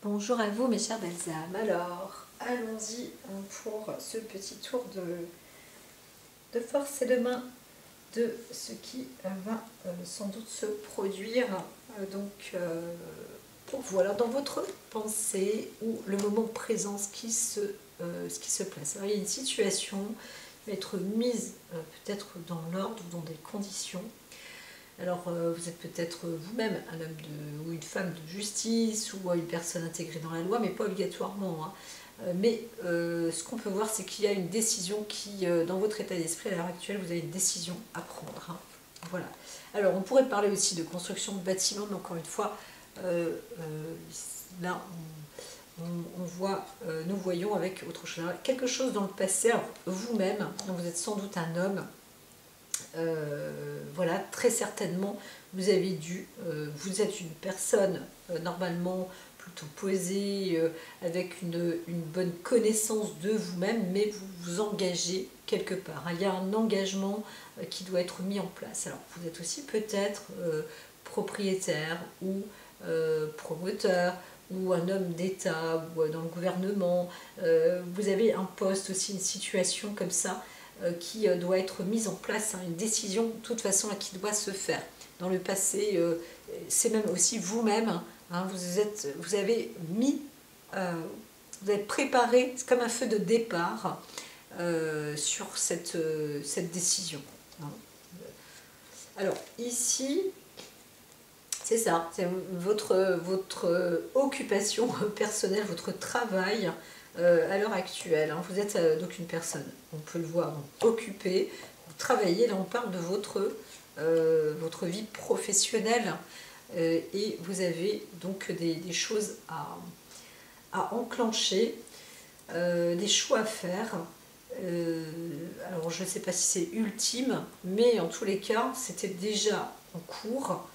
Bonjour à vous mes chères belles âmes. Alors, allons-y pour ce petit tour de force et de main de ce qui va sans doute se produire pour vous. Alors, dans votre pensée ou le moment présent, ce qui se place. Alors, il y a une situation qui va être mise peut-être dans l'ordre ou dans des conditions. Alors, vous êtes peut-être vous-même un homme ou une femme de justice ou une personne intégrée dans la loi, mais pas obligatoirement. Mais ce qu'on peut voir, c'est qu'il y a une décision qui, dans votre état d'esprit à l'heure actuelle, vous avez une décision à prendre. Voilà. Alors, on pourrait parler aussi de construction de bâtiments, mais encore une fois, là, nous voyons avec autre chose. Alors, quelque chose dans le passé, vous-même, vous êtes sans doute un homme. Voilà, très certainement, vous êtes une personne normalement plutôt posée, avec une bonne connaissance de vous-même, mais vous vous engagez quelque part. Il y a un engagement qui doit être mis en place. Alors, vous êtes aussi peut-être propriétaire ou promoteur, ou un homme d'État, ou dans le gouvernement. Vous avez un poste aussi, une situation comme ça, qui doit être mise en place, une décision de toute façon qui doit se faire. Dans le passé, c'est même aussi vous-même, vous avez préparé, c'est comme un feu de départ sur cette décision. Alors ici, c'est ça, c'est votre occupation personnelle, votre travail à l'heure actuelle. Vous êtes donc une personne, on peut le voir, occupée, vous travaillez, là on parle de votre vie professionnelle et vous avez donc des choses à enclencher, des choix à faire. Alors je ne sais pas si c'est ultime, mais en tous les cas, c'était déjà en cours.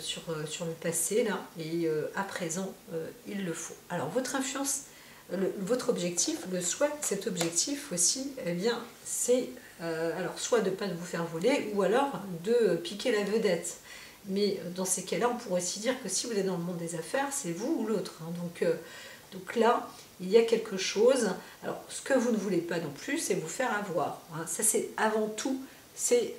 Sur le passé là et à présent il le faut. Alors votre influence, votre objectif, le souhait, cet objectif aussi, eh bien c'est alors soit de ne pas vous faire voler ou alors de piquer la vedette. Mais dans ces cas-là, on pourrait aussi dire que si vous êtes dans le monde des affaires, c'est vous ou l'autre. Donc là, il y a quelque chose. Alors ce que vous ne voulez pas non plus, c'est vous faire avoir. Ça c'est avant tout, c'est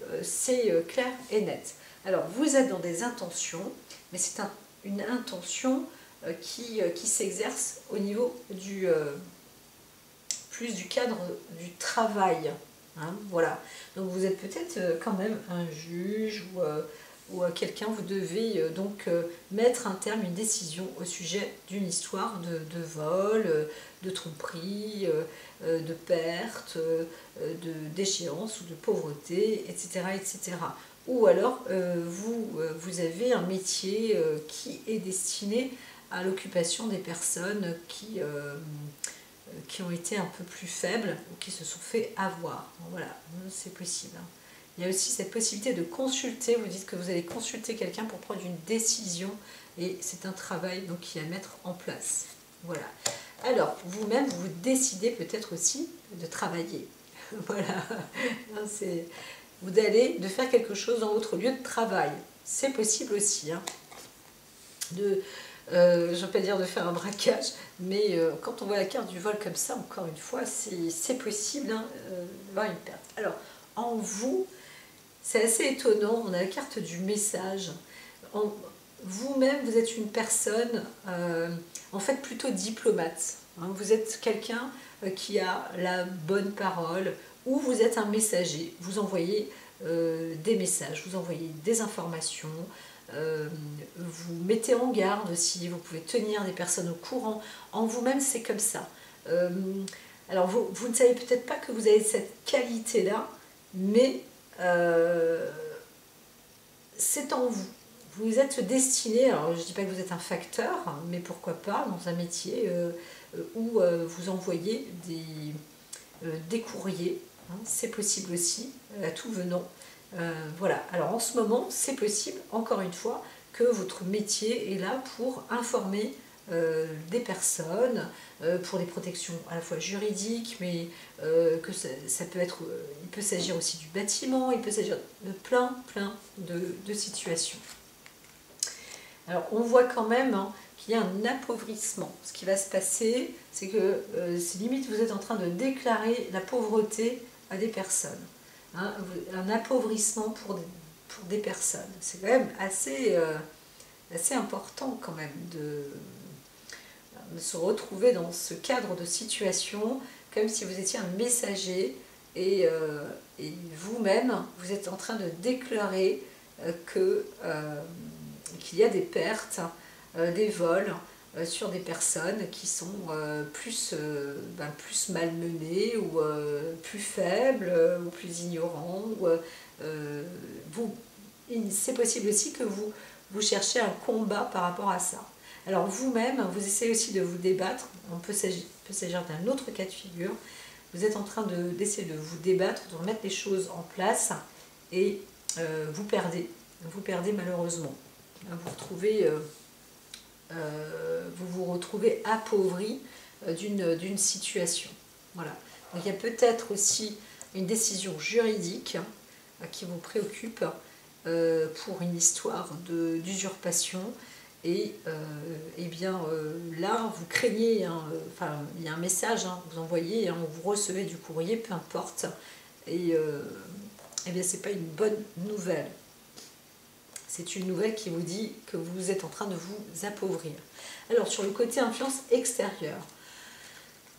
clair et net. Alors, vous êtes dans des intentions, mais c'est une intention qui s'exerce au niveau plus du cadre du travail. Voilà. Donc, vous êtes peut-être quand même un juge ou quelqu'un, vous devez donc mettre un terme, une décision au sujet d'une histoire de vol, de tromperie, de perte, d'échéance ou de pauvreté, etc. etc. Ou alors vous avez un métier qui est destiné à l'occupation des personnes qui ont été un peu plus faibles ou qui se sont fait avoir. Voilà, c'est possible. Il y a aussi cette possibilité de consulter, vous dites que vous allez consulter quelqu'un pour prendre une décision et c'est un travail donc qui est à mettre en place. Voilà. Alors, vous-même, vous décidez peut-être aussi de travailler. Voilà, c'est... de faire quelque chose dans votre lieu de travail. C'est possible aussi. Je ne vais pas dire de faire un braquage, mais quand on voit la carte du vol comme ça, encore une fois, c'est possible d'avoir une perte. Alors, en vous, c'est assez étonnant, on a la carte du message. Vous-même, vous êtes une personne, en fait, plutôt diplomate. Vous êtes quelqu'un qui a la bonne parole, ou vous êtes un messager, vous envoyez des messages, vous envoyez des informations, vous mettez en garde aussi, vous pouvez tenir des personnes au courant. En vous-même, c'est comme ça. Alors, vous ne savez peut-être pas que vous avez cette qualité-là, mais c'est en vous. Vous êtes destiné, alors je ne dis pas que vous êtes un facteur, mais pourquoi pas dans un métier où vous envoyez des courriers, c'est possible aussi, à tout venant. Voilà, alors en ce moment, c'est possible, encore une fois, que votre métier est là pour informer des personnes, pour des protections à la fois juridiques, mais que ça peut être, il peut s'agir aussi du bâtiment, il peut s'agir de plein de situations. Alors on voit quand même qu'il y a un appauvrissement. Ce qui va se passer, c'est que limite vous êtes en train de déclarer la pauvreté à des personnes. Hein, un appauvrissement pour des personnes. C'est quand même assez important quand même de se retrouver dans ce cadre de situation, comme si vous étiez un messager et vous-même, vous êtes en train de déclarer qu'il y a des pertes, des vols sur des personnes qui sont plus malmenées ou plus faibles ou plus ignorants. C'est possible aussi que vous cherchez un combat par rapport à ça. Alors vous-même, vous essayez aussi de vous débattre. On peut s'agir d'un autre cas de figure. Vous êtes en train d'essayer de vous débattre, de remettre les choses en place et vous perdez. Vous perdez malheureusement. Vous vous retrouvez appauvri d'une situation. Voilà. Donc il y a peut-être aussi une décision juridique qui vous préoccupe pour une histoire d'usurpation. Et bien là, vous craignez, il y a un message, vous envoyez, vous recevez du courrier, peu importe. Et bien, c'est pas une bonne nouvelle. C'est une nouvelle qui vous dit que vous êtes en train de vous appauvrir. Alors, sur le côté influence extérieure,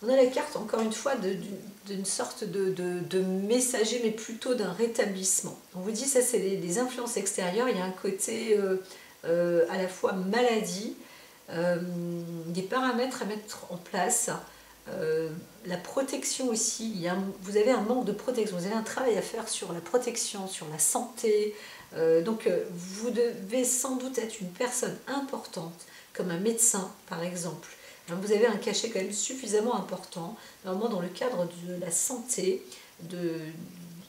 on a la carte, encore une fois, d'une sorte de messager, mais plutôt d'un rétablissement. On vous dit, ça, c'est les influences extérieures. Il y a un côté à la fois maladie, des paramètres à mettre en place, la protection aussi. Vous avez un manque de protection, vous avez un travail à faire sur la protection, sur la santé. Donc vous devez sans doute être une personne importante, comme un médecin par exemple. Vous avez un cachet quand même suffisamment important, normalement dans le cadre de la santé,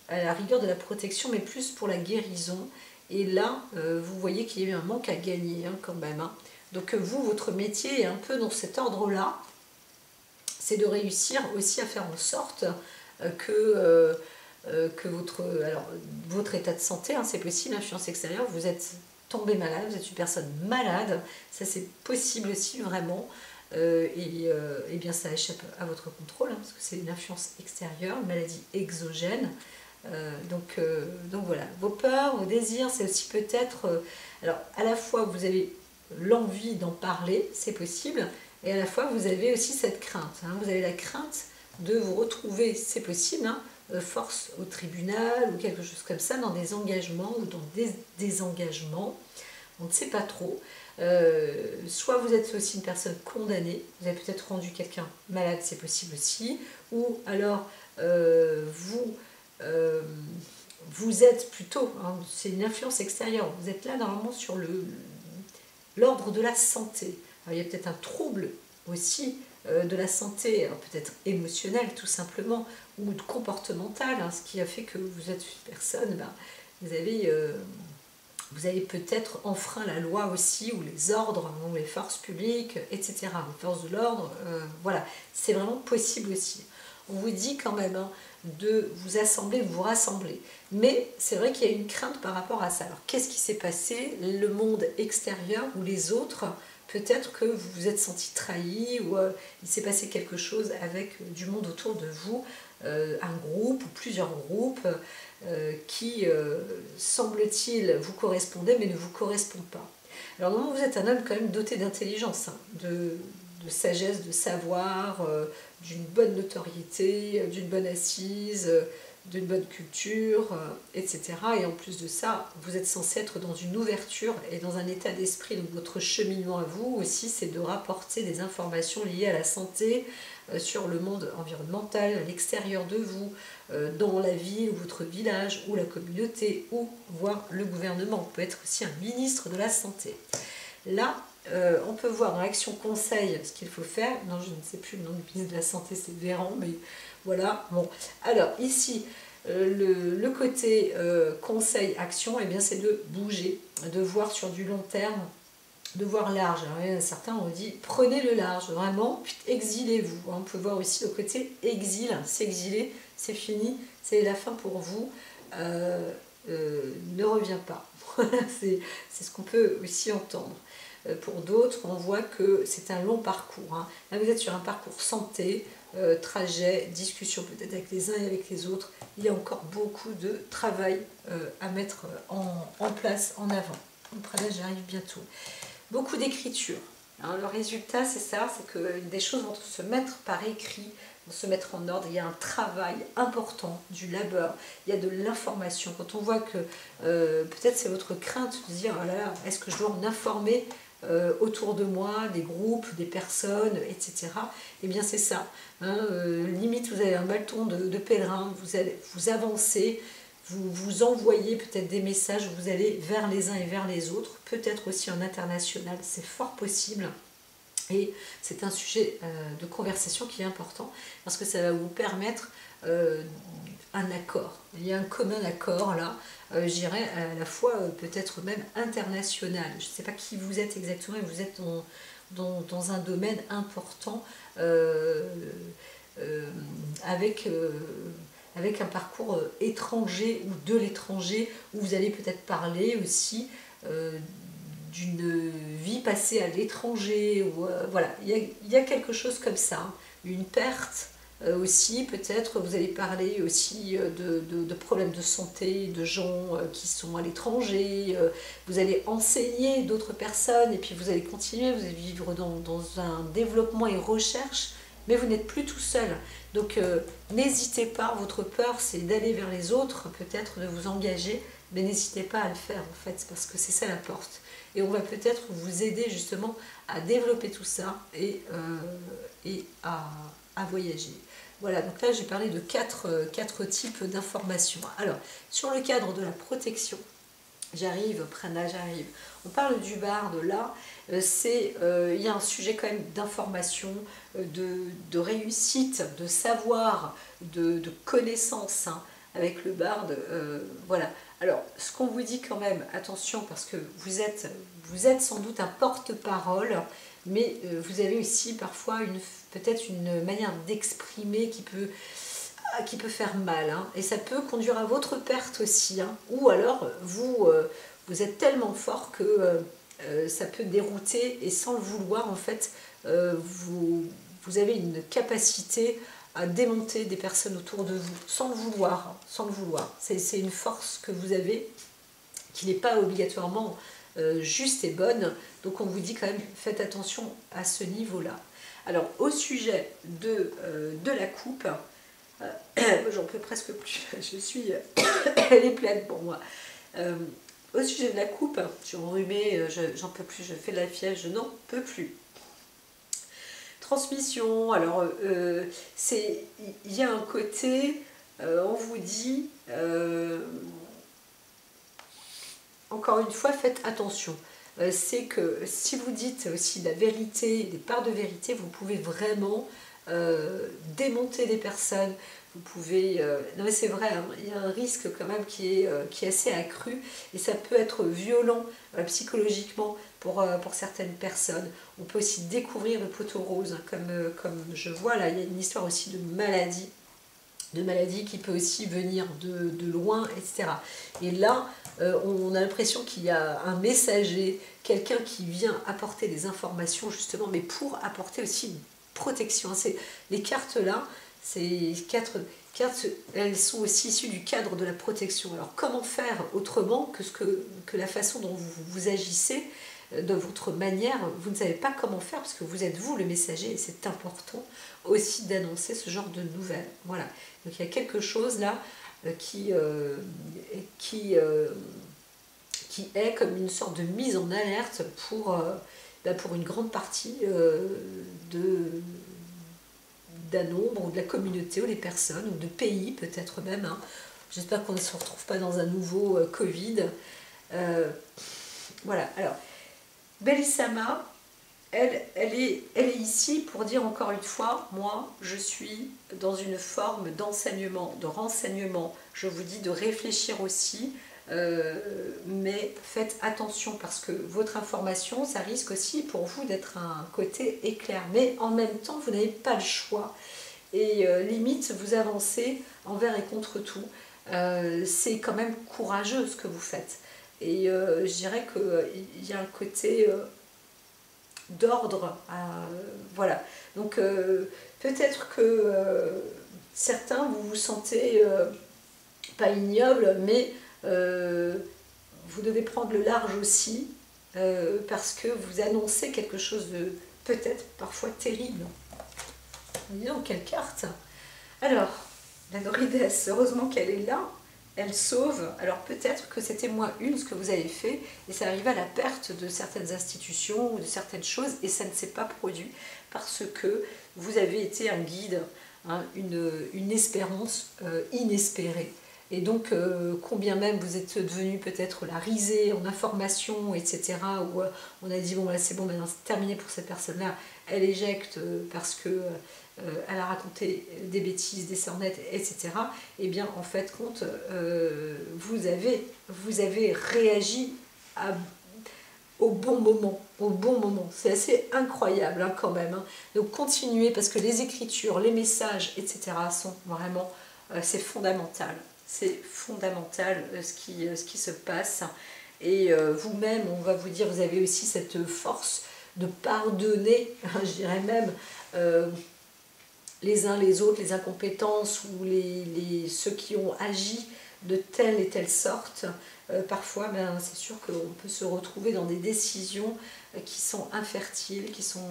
à la rigueur de la protection, mais plus pour la guérison. Et là, vous voyez qu'il y a eu un manque à gagner quand même. Donc vous, votre métier est un peu dans cet ordre-là. C'est de réussir aussi à faire en sorte que votre état de santé, c'est possible, influence extérieure, vous êtes tombé malade, vous êtes une personne malade, ça c'est possible aussi vraiment, et bien ça échappe à votre contrôle, parce que c'est une influence extérieure, une maladie exogène. Donc voilà, vos peurs, vos désirs, c'est aussi peut-être, alors à la fois vous avez l'envie d'en parler, c'est possible, et à la fois vous avez aussi cette crainte, vous avez la crainte de vous retrouver, c'est possible, force au tribunal ou quelque chose comme ça, dans des engagements ou dans des désengagements, on ne sait pas trop. Soit vous êtes aussi une personne condamnée, vous avez peut-être rendu quelqu'un malade, c'est possible aussi, ou alors vous êtes plutôt, c'est une influence extérieure, vous êtes là normalement sur l'ordre de la santé. Alors, il y a peut-être un trouble aussi de la santé, peut-être émotionnelle tout simplement, ou comportementale, ce qui a fait que vous êtes une personne, vous avez peut-être enfreint la loi aussi, ou les ordres, ou les forces publiques, etc. Les forces de l'ordre, voilà, c'est vraiment possible aussi. On vous dit quand même de vous assembler, de vous rassembler. Mais c'est vrai qu'il y a une crainte par rapport à ça. Alors qu'est-ce qui s'est passé? Le monde extérieur ou les autres, peut-être que vous vous êtes senti trahi, ou il s'est passé quelque chose avec du monde autour de vous, un groupe ou plusieurs groupes qui, semble-t-il, vous correspondaient mais ne vous correspondent pas. Alors normalement vous êtes un homme quand même doté d'intelligence, de sagesse, de savoir, d'une bonne notoriété, d'une bonne assise, d'une bonne culture, etc. Et en plus de ça, vous êtes censé être dans une ouverture et dans un état d'esprit. Donc votre cheminement à vous aussi, c'est de rapporter des informations liées à la santé, sur le monde environnemental, à l'extérieur de vous, dans la ville ou votre village ou la communauté ou voire le gouvernement. Vous pouvez être aussi un ministre de la santé. Là, on peut voir dans l'action conseil ce qu'il faut faire. Non, je ne sais plus le nom du ministre de la santé, c'est Véran, mais voilà. Bon, alors ici, le côté conseil action, bien c'est de bouger, de voir sur du long terme, de voir large. Alors, certains ont dit prenez le large, vraiment, exilez-vous. On peut voir aussi le côté exil, s'exiler, c'est fini, c'est la fin pour vous, ne revient pas. C'est ce qu'on peut aussi entendre. Pour d'autres, on voit que c'est un long parcours. Hein. Là, vous êtes sur un parcours santé, trajet, discussion peut-être avec les uns et avec les autres. Il y a encore beaucoup de travail à mettre en place, en avant. Après là, j'arrive bientôt. Beaucoup d'écriture. Hein, le résultat, c'est ça, c'est que des choses vont se mettre par écrit, vont se mettre en ordre. Il y a un travail important, du labeur, il y a de l'information. Quand on voit que peut-être c'est votre crainte de dire, oh là là, est-ce que je dois en informer autour de moi, des groupes, des personnes, etc. Eh bien c'est ça. Hein, limite, vous avez un bâton de pèlerin, vous avancez, vous envoyez peut-être des messages, vous allez vers les uns et vers les autres, peut-être aussi en international, c'est fort possible. Et c'est un sujet de conversation qui est important parce que ça va vous permettre un accord. Il y a un commun accord là, je dirais à la fois peut-être même international. Je ne sais pas qui vous êtes exactement, mais vous êtes dans un domaine important avec un parcours étranger ou de l'étranger, où vous allez peut-être parler aussi d'une vie passée à l'étranger. Voilà, il y a quelque chose comme ça, hein. Une perte aussi, peut-être vous allez parler aussi de problèmes de santé, de gens qui sont à l'étranger, vous allez enseigner d'autres personnes, et puis vous allez continuer, vous allez vivre dans un développement et recherche, mais vous n'êtes plus tout seul. Donc n'hésitez pas, votre peur c'est d'aller vers les autres, peut-être de vous engager, mais n'hésitez pas à le faire en fait, parce que c'est ça la porte. Et on va peut-être vous aider justement à développer tout ça et à voyager. Voilà, donc là j'ai parlé de quatre types d'informations. Alors, sur le cadre de la protection, j'arrive, Prana, j'arrive. On parle du barde là, il y a un sujet quand même d'information, de réussite, de savoir, de connaissance, hein, avec le barde. Voilà. Alors, ce qu'on vous dit quand même, attention, parce que vous êtes sans doute un porte-parole, mais vous avez aussi parfois peut-être une manière d'exprimer qui peut faire mal, hein, et ça peut conduire à votre perte aussi, hein, ou alors vous êtes tellement fort que ça peut dérouter, et sans le vouloir en fait, vous avez une capacité à démonter des personnes autour de vous, sans le vouloir, hein, sans le vouloir. C'est une force que vous avez, qui n'est pas obligatoirement juste et bonne, donc on vous dit quand même, faites attention à ce niveau-là. Alors, au sujet de la coupe, j'en peux presque plus, elle est pleine pour moi. Au sujet de la coupe, je suis enrhumée, j'en peux plus, je fais de la fièvre, je n'en peux plus. Transmission, alors il y a un côté, on vous dit, encore une fois, faites attention. C'est que si vous dites aussi la vérité, des parts de vérité, vous pouvez vraiment démonter des personnes. Vous pouvez... non mais c'est vrai, hein, il y a un risque quand même qui est assez accru, et ça peut être violent psychologiquement pour certaines personnes. On peut aussi découvrir le poteau rose, hein, comme je vois là, il y a une histoire aussi de maladie qui peut aussi venir de loin, etc. Et là, on a l'impression qu'il y a un messager, quelqu'un qui vient apporter des informations justement, mais pour apporter aussi une protection. Les cartes là, ces quatre cartes, elles sont aussi issues du cadre de la protection. Alors comment faire autrement que la façon dont vous agissez, de votre manière, vous ne savez pas comment faire parce que vous êtes vous le messager, et c'est important aussi d'annoncer ce genre de nouvelles. Voilà, donc il y a quelque chose là qui est comme une sorte de mise en alerte pour une grande partie d'un nombre, ou de la communauté, ou des personnes, ou de pays peut-être même, hein. J'espère qu'on ne se retrouve pas dans un nouveau Covid. Voilà, alors Bellissama, elle est ici pour dire encore une fois, moi je suis dans une forme d'enseignement, de renseignement. Je vous dis de réfléchir aussi, mais faites attention parce que votre information, ça risque aussi pour vous d'être un côté éclair. Mais en même temps, vous n'avez pas le choix. Et limite, vous avancez envers et contre tout. C'est quand même courageux ce que vous faites. Et je dirais qu'il y a un côté... d'ordre. Voilà. Donc peut-être que certains, vous vous sentez pas ignoble, mais vous devez prendre le large aussi, parce que vous annoncez quelque chose de peut-être parfois terrible. Dis donc, quelle carte! Alors, la Norides, heureusement qu'elle est là, elle sauve. Alors peut-être que c'était moins une ce que vous avez fait, et ça arrive à la perte de certaines institutions ou de certaines choses, et ça ne s'est pas produit parce que vous avez été un guide, hein, une espérance inespérée. Et donc, combien même vous êtes devenu peut-être la risée en information, etc., où on a dit, bon, là, c'est bon, maintenant c'est terminé pour cette personne-là, elle éjecte parce que elle a raconté des bêtises, des sornettes, etc. Eh bien, en fait, compte, vous avez réagi au bon moment, au bon moment. C'est assez incroyable, hein, quand même. Hein. Donc, continuez, parce que les écritures, les messages, etc., sont vraiment, c'est fondamental. C'est fondamental ce qui se passe. Et vous-même, on va vous dire, vous avez aussi cette force de pardonner, je dirais même, les uns les autres, les incompétences ou ceux qui ont agi de telle et telle sorte. Parfois, ben, c'est sûr qu'on peut se retrouver dans des décisions qui sont infertiles, qui sont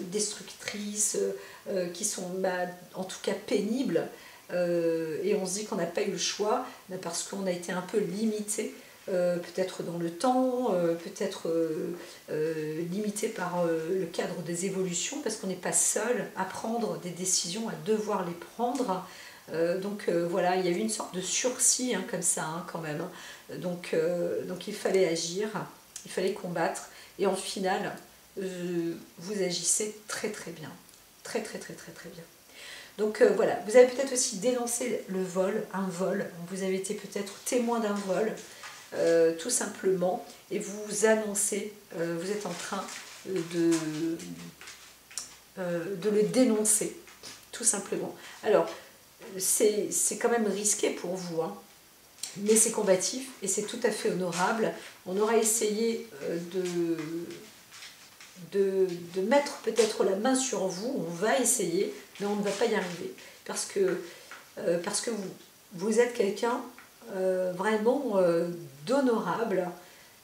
destructrices, qui sont en tout cas pénibles. Et on se dit qu'on n'a pas eu le choix parce qu'on a été un peu limité, peut-être dans le temps, peut-être limité par le cadre des évolutions, parce qu'on n'est pas seul à prendre des décisions, à devoir les prendre. Donc voilà, il y a eu une sorte de sursis, hein, comme ça, hein, quand même. Donc il fallait agir, il fallait combattre, et en final, vous agissez très très bien, très très très très très bien. Donc voilà, vous avez peut-être aussi dénoncé le vol, un vol, vous avez été peut-être témoin d'un vol, tout simplement, et vous annoncez, vous êtes en train de le dénoncer, tout simplement. Alors, c'est quand même risqué pour vous, hein, mais c'est combatif et c'est tout à fait honorable. On aura essayé de mettre peut-être la main sur vous, on va essayer, mais on ne va pas y arriver, parce que vous êtes quelqu'un vraiment d'honorable,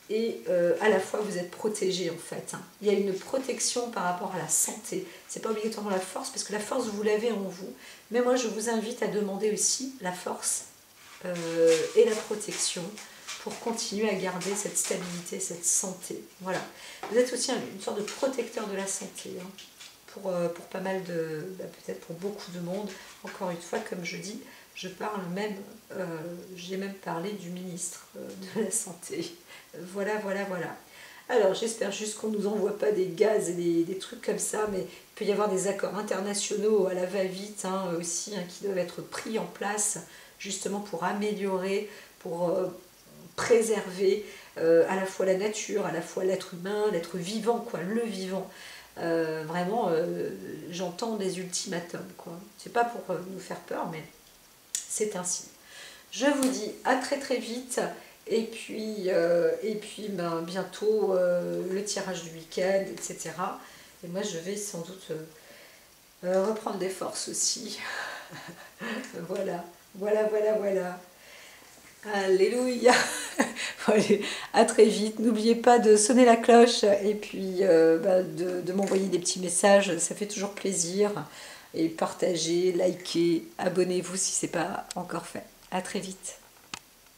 et à la fois vous êtes protégé, en fait. Hein. Il y a une protection par rapport à la santé. C'est pas obligatoirement la force, parce que la force vous l'avez en vous, mais moi je vous invite à demander aussi la force et la protection pour continuer à garder cette stabilité, cette santé. Voilà. Vous êtes aussi une sorte de protecteur de la santé, hein, pour pas mal de... peut-être pour beaucoup de monde. Encore une fois, comme je dis, je parle même... j'ai même parlé du ministre de la Santé. Voilà, voilà, voilà. Alors, j'espère juste qu'on ne nous envoie pas des gaz et des trucs comme ça, mais il peut y avoir des accords internationaux à la va-vite, hein, aussi, hein, qui doivent être pris en place, justement pour améliorer, pour... préserver à la fois la nature, à la fois l'être humain, l'être vivant, quoi, le vivant. Vraiment, j'entends des ultimatums, quoi. C'est pas pour nous faire peur, mais c'est ainsi. Je vous dis à très très vite, et puis ben, bientôt le tirage du week-end, etc. Et moi, je vais sans doute reprendre des forces aussi. Voilà, voilà, voilà, voilà. Alléluia. Allez, à très vite. N'oubliez pas de sonner la cloche et puis de m'envoyer des petits messages. Ça fait toujours plaisir. Et partagez, likez, abonnez-vous si ce n'est pas encore fait. À très vite.